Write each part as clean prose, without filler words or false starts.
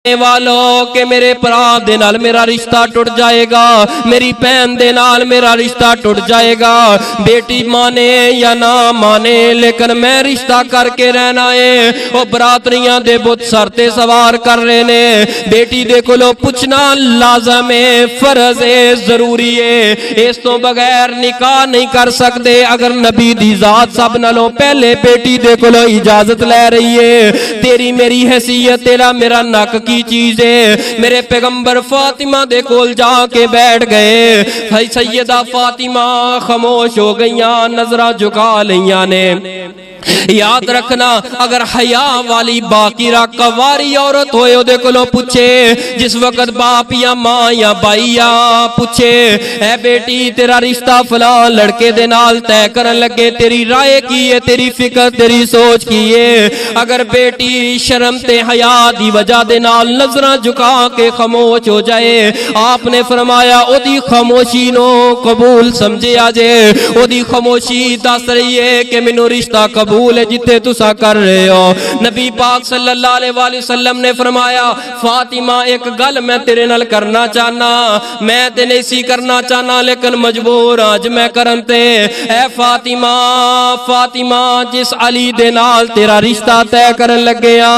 والوں کہ میرے پرا دے نال میرا رشتہ ٹوٹ جائے گا، میری بہن دے نال میرا رشتہ ٹوٹ جائے گا، بیٹی مانے یا نہ مانے لیکن میں رشتہ کر کے رہنا ہے۔ وہ براتریاں دے بت سر تے سوار کر رہے نے، بیٹی دے کولو پوچھنا لازم ہے، فرض ہے، ضروری ہے، اس تو بغیر نکاح نہیں کر سکتے۔ اگر نبی دی ذات سب نالوں پہلے بیٹی دے کولو اجازت لے رہی ہے، تیری میری حیثیت تیرا میرا نک کی چیز ہے۔ میرے پیغمبر فاطمہ دے کول جا کے بیٹھ گئے، سیدہ فاطمہ خاموش ہو گئیاں، نظرہ جھکا لیاں نے۔ یاد رکھنا اگر حیا والی باقیرہ کواری عورت ہوئے دے کلو پوچھے، جس وقت باپ یا ماں یا بھائی یا پوچھے اے بیٹی تیرا رشتہ فلاں لڑکے دے نال طے کرن لگے، تیری رائے کی ہے، تیری فکر تیری سوچ کی ہے، اگر بیٹی شرم تے حیا دی وجہ دے نال نظرہ جھکا کے خاموش ہو جائے، آپ نے فرمایا او دی خاموشی نو قبول سمجھے آجے، او دی خاموشی دس رہی ہے کہ منو رشتہ قبول ہے جتے تسا کر رہے ہو۔ نبی پاک صلی اللہ علیہ وآلہ وسلم نے فرمایا فاطمہ ایک گل میں تیرے نال کرنا چاہنا، میں تے نہیں سی کرنا چاہنا لیکن مجبور آج میں کرن تے۔ اے فاطمہ فاطمہ جس علی دے نال تیرا رشتہ طے کرن لگیا،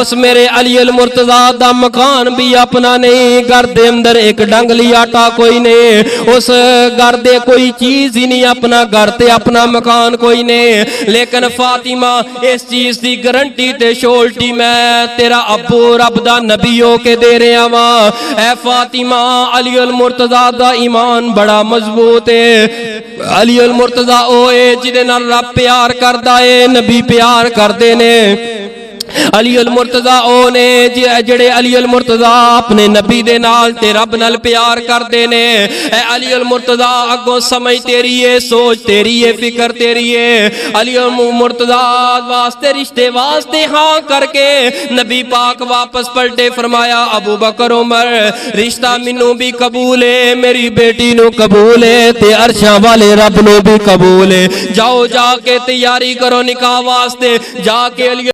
اس میرے علی المرتضیٰ دا مکان بھی اپنا نہیں، گھر دے اندر ایک ڈنگلی آٹا کوئی نہیں، اس گھر دے کوئی چیز ہی نہیں، اپنا گھر تے اپنا مکان کوئی نہیں، لیکن فاطمہ اس چیز دی گارنٹی تے شولٹی میں تیرا ابو رب دا نبی ہو کے دے رہا ہاں۔ اے فاطمہ علی المرتضیٰ دا ایمان بڑا مضبوط ہے، علی المرتضیٰ اوے جدے نال رب پیار کردا ہے، نبی پیار کردے نے۔ علی المرتضیٰ او نے جڑے علی المرتضیٰ اپنے نبی دے نال تے رب نال پیار کردے نے۔ اے علی المرتضیٰ اگوں سمجھ تیری ہے، سوچ تیری ہے، فکر تیری ہے، علی المرتضیٰ واسطے رشتے واسطے ہاں کر کے نبی پاک واپس پلٹے، فرمایا ابو بکر عمر رشتہ منو بھی قبول ہے، میری بیٹی نو قبول ہے، تے عرشاں والے رب نو بھی قبول ہے، جاؤ جا کے تیاری کرو نکاح واسطے، جا کے علی